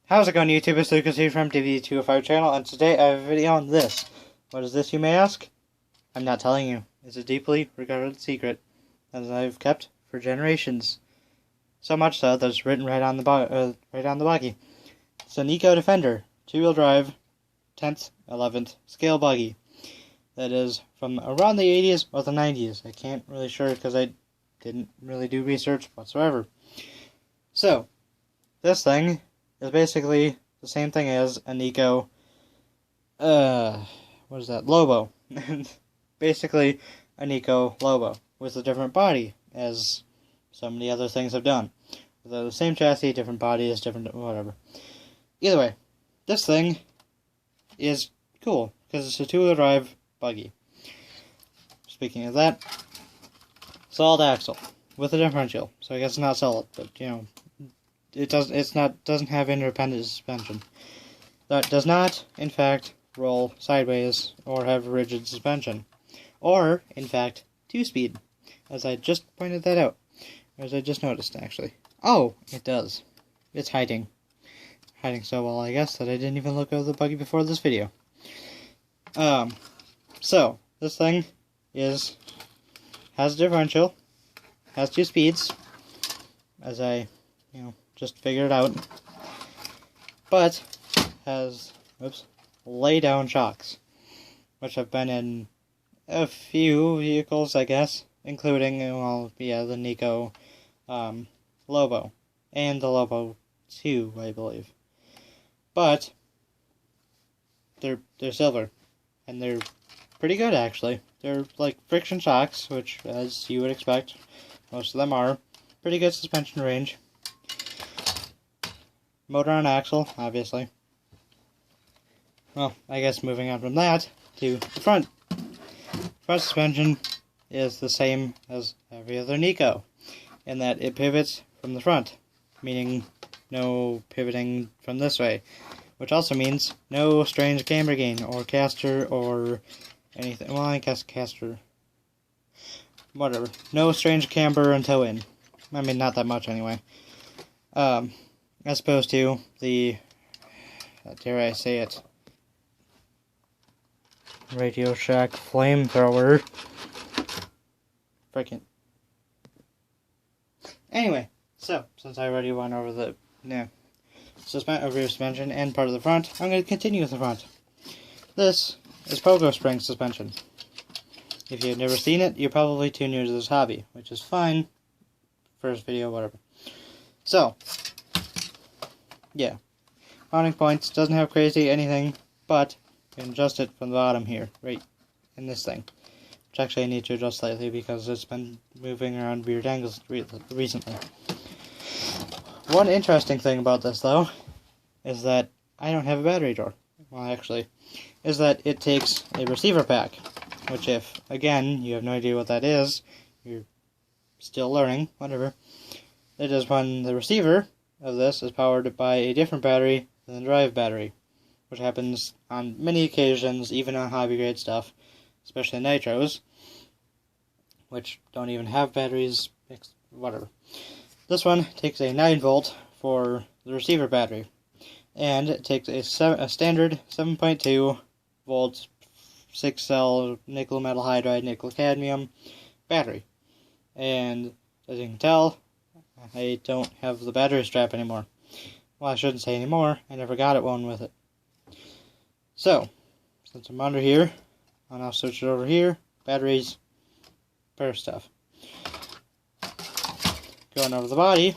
How's it going, YouTube? It's Lucas here from TV205 channel, and today I have a video on this. What is this, you may ask? I'm not telling you. It's a deeply regarded secret that I've kept for generations. So much so that it's written right on the buggy. It's a Nikko Defender, 2-wheel drive, 10th, 11th scale buggy. That is from around the 80s or the 90s. I can't really sure because I didn't really do research whatsoever. So, this thing is basically the same thing as a Nikko, what is that, Lobo. Basically a Nikko Lobo with a different body, as so many other things have done. They're the same chassis, different bodies, different whatever. Either way, this thing is cool, because it's a 2-wheel drive buggy. Speaking of that, solid axle with a differential, so I guess it's not solid, but you know, it doesn't have independent suspension. That does not, in fact, roll sideways or have rigid suspension, or in fact 2-speed, as I just pointed that out, as I just noticed actually. Oh, it does. It's hiding so well, I guess, that I didn't even look over the buggy before this video. So this thing has a differential, has 2 speeds, as I just figured out, but has lay-down shocks, which have been in a few vehicles, I guess, including, the Nikko Lobo, and the Lobo 2, I believe. But they're silver, and they're pretty good, actually. They're like friction shocks, which, as you would expect, most of them are. Pretty good suspension range. Motor on axle, obviously. Well, I guess moving on from that to the front. Front suspension is the same as every other Nikko, in that it pivots from the front, meaning no pivoting from this way, which also means no strange camber gain or caster or anything. Well, I guess caster. Whatever. No strange camber and toe in. I mean, not that much anyway. As opposed to the, dare I say it, Radio Shack flamethrower. Frickin'. Anyway, so, since I already went over the rear suspension and part of the front, I'm going to continue with the front. This is pogo spring suspension. If you've never seen it, you're probably too new to this hobby, which is fine. First video, whatever. So, yeah. Mounting points, doesn't have crazy anything, but you can adjust it from the bottom here, right in this thing. Which actually I need to adjust slightly because it's been moving around weird angles recently. One interesting thing about this, though, is that I don't have a battery door. Well, actually, is that it takes a receiver pack, which if, again, you have no idea what that is, you're still learning, whatever. It is when the receiver of this is powered by a different battery than the drive battery, which happens on many occasions, even on hobby grade stuff, especially nitros, which don't even have batteries, whatever. This one takes a 9-volt for the receiver battery, and it takes a standard 7.2 volt 6-cell nickel metal hydride nickel cadmium battery. And as you can tell, I don't have the battery strap anymore. Well, I shouldn't say anymore. I never got one with it. So, since I'm under here, I'll now switch it over here. Batteries, pair stuff. Going over the body,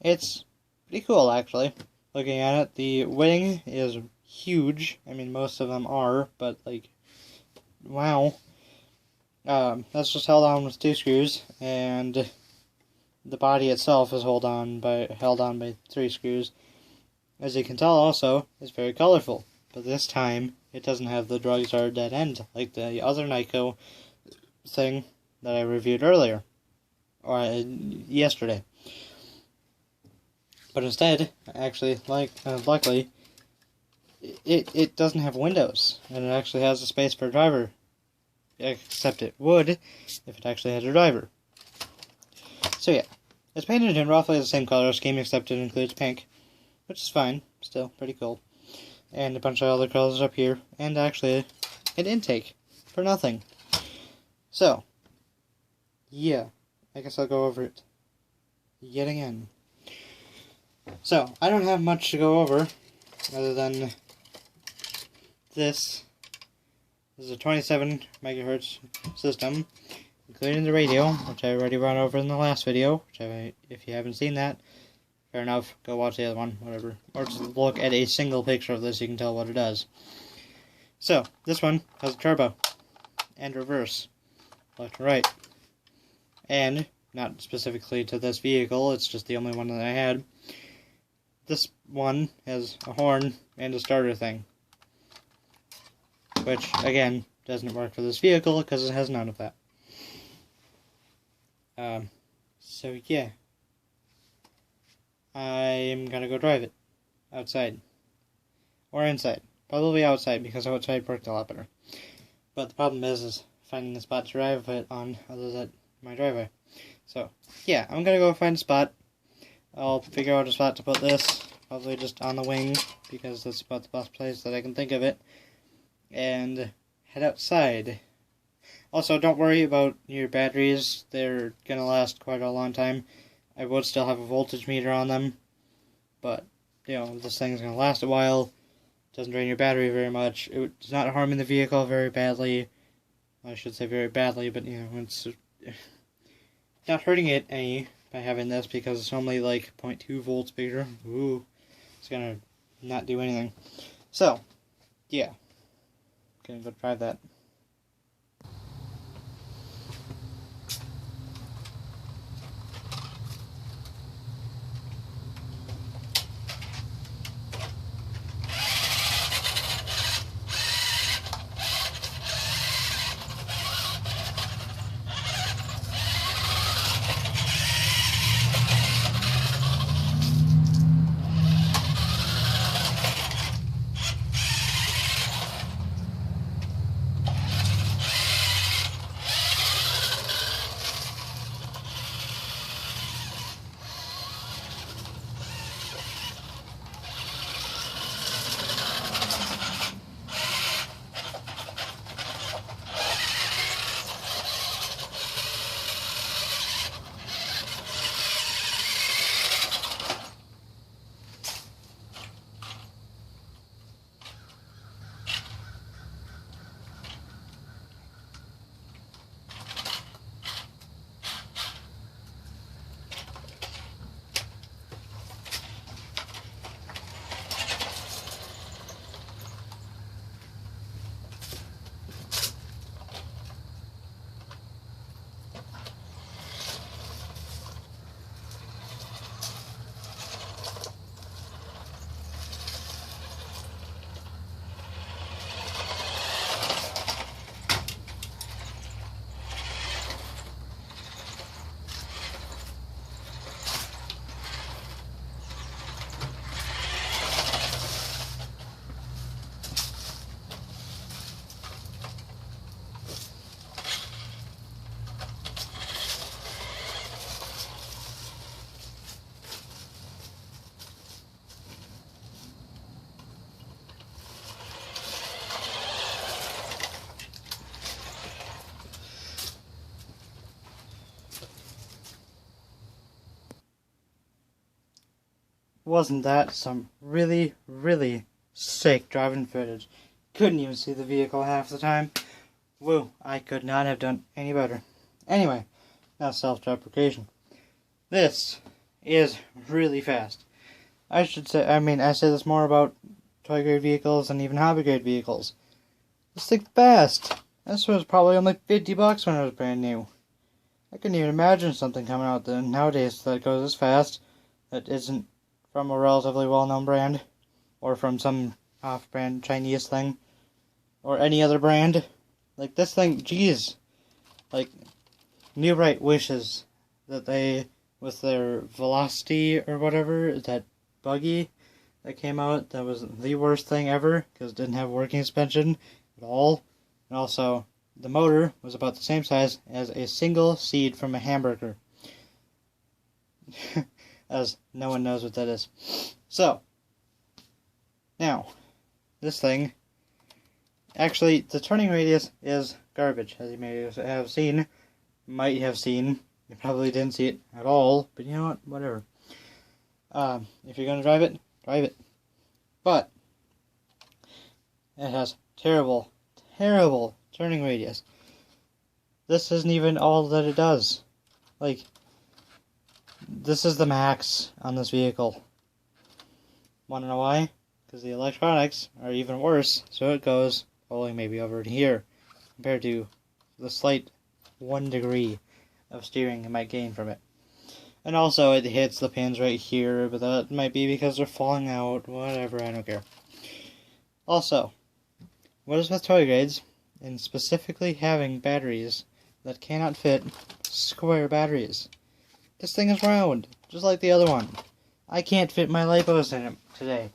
it's pretty cool, actually. Looking at it, the wing is huge. I mean, most of them are, but, like, wow. That's just held on with 2 screws, and the body itself is held on by 3 screws. As you can tell, also, it's very colorful, but this time it doesn't have the drugs or dead end like the other Nikko thing that I reviewed earlier, or yesterday. But instead, actually, luckily, it doesn't have windows, and it actually has a space for a driver. Except it would if it actually had a driver. So yeah, it's painted in roughly the same color scheme, except it includes pink. which is fine, still pretty cool. And a bunch of other colors up here, and actually an intake for nothing. So, yeah, I guess I'll go over it yet again. So, I don't have much to go over, other than this. This is a 27 megahertz system, including the radio, which I already ran over in the last video, if you haven't seen that, fair enough, go watch the other one, whatever. Or just look at a single picture of this, you can tell what it does. So, this one has a turbo, and reverse, left and right. And, not specifically to this vehicle, it's just the only one that I had. This one has a horn and a starter thing, which, again, doesn't work for this vehicle because it has none of that. So yeah, I'm gonna go drive it outside or inside. Probably outside because outside worked a lot better. But the problem is finding a spot to drive it on other than my driveway. So yeah, I'm gonna go find a spot. I'll figure out a spot to put this, probably just on the wing, because that's about the best place that I can think of it, and head outside. Also, don't worry about your batteries, they're gonna last quite a long time. I would still have a voltage meter on them, but, you know, this thing's gonna last a while, doesn't drain your battery very much, it's not harming the vehicle very badly, I should say very badly, but, you know, it's not hurting it any by having this, because it's only like 0.2 volts bigger. Ooh, it's gonna not do anything. So, yeah, gonna go try that. Wasn't that some really, really sick driving footage? Couldn't even see the vehicle half the time. Woo, I could not have done any better. Anyway, now self-deprecation. This is really fast. I say this more about toy grade vehicles and even hobby grade vehicles. This thing's fast. This was probably only $50 when it was brand new. I couldn't even imagine something coming out nowadays that goes this fast that isn't from a relatively well-known brand, or from some off-brand Chinese thing, or any other brand. Like this thing, geez, like New Right wishes that they, with their Velocity or whatever, that Buggy that came out, that was the worst thing ever, because it didn't have working suspension at all, and also the motor was about the same size as a single seed from a hamburger. As no one knows what that is. So, Now, this thing, actually, the turning radius is garbage, as you may have seen, might have seen. You probably didn't see it at all, but you know what? Whatever. If you're going to drive it. But it has terrible, terrible turning radius. This isn't even all that it does. Like, this is the max on this vehicle. Want to know why? Because the electronics are even worse, so it goes only maybe over here, compared to the slight 1 degree of steering it might gain from it. And also it hits the pins right here, but that might be because they're falling out, whatever, I don't care. Also, what is with toy grades, and specifically having batteries that cannot fit square batteries? This thing is round, just like the other one. I can't fit my LiPos in it today.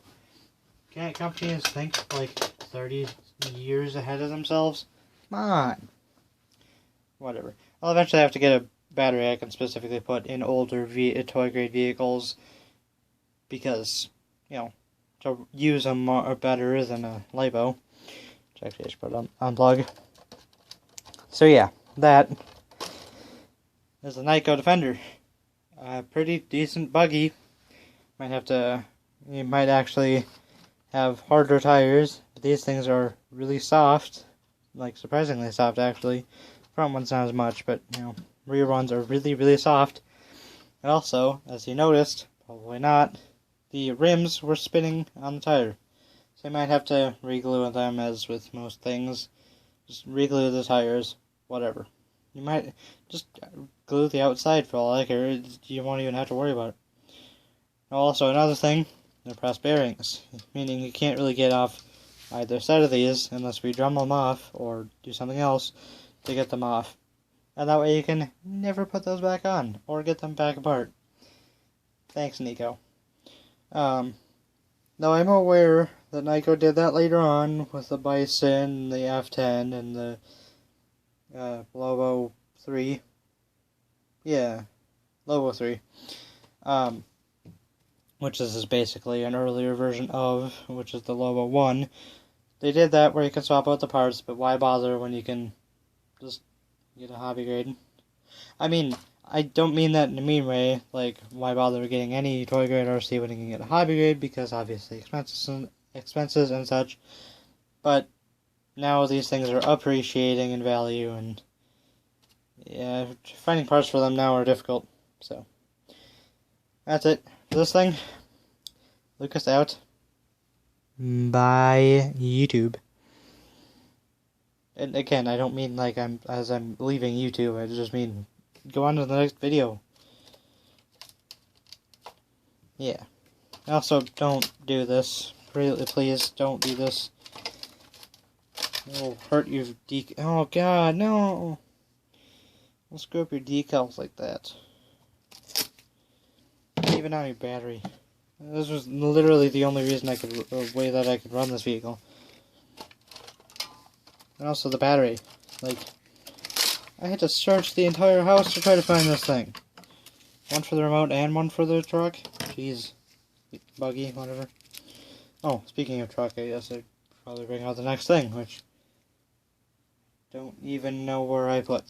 Can't companies think like 30 years ahead of themselves? Come on. Whatever. I'll eventually have to get a battery I can specifically put in older toy grade vehicles, because, you know, to use them are better than a LiPo. Which actually I should put on unplug. So yeah, that is the Nikko Defender. A pretty decent buggy. You might actually have harder tires, but these things are really soft, like surprisingly soft actually. Front one's not as much, but you know, rear ones are really, really soft. And also, as you noticed, probably not, the rims were spinning on the tire. So you might have to re-glue them, as with most things. Just re-glue the tires, whatever. You might just glue the outside for all I care. You won't even have to worry about it. Also, another thing, they're press bearings, meaning you can't really get off either side of these unless we drum them off or do something else to get them off. And that way you can never put those back on or get them back apart. Thanks, Nikko. Now I'm aware that Nikko did that later on with the Bison, the F10, and the Lobo 3. Yeah, Lobo 3. Which this is basically an earlier version of, which is the Lobo 1. They did that where you can swap out the parts, but why bother when you can just get a hobby grade? I mean, I don't mean that in a mean way, like, why bother getting any toy grade RC when you can get a hobby grade, because obviously expenses and such, but now these things are appreciating in value, and yeah, finding parts for them now are difficult, so that's it for this thing. Lucas out. Bye, YouTube. And again, I don't mean like I'm leaving YouTube, I just mean go on to the next video. Yeah. Also, don't do this. Really, please, don't do this. It'll hurt your oh god, no! Don't screw up your decals like that. Even on your battery. This was literally the only reason way that I could run this vehicle. And also the battery. Like, I had to search the entire house to try to find this thing. One for the remote and one for the truck. Jeez. Buggy, whatever. Oh, speaking of truck, I guess I'd probably bring out the next thing, which don't even know where I put.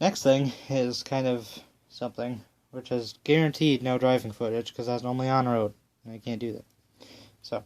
Next thing is kind of something which is guaranteed no driving footage, because that's only on road, and I can't do that. So,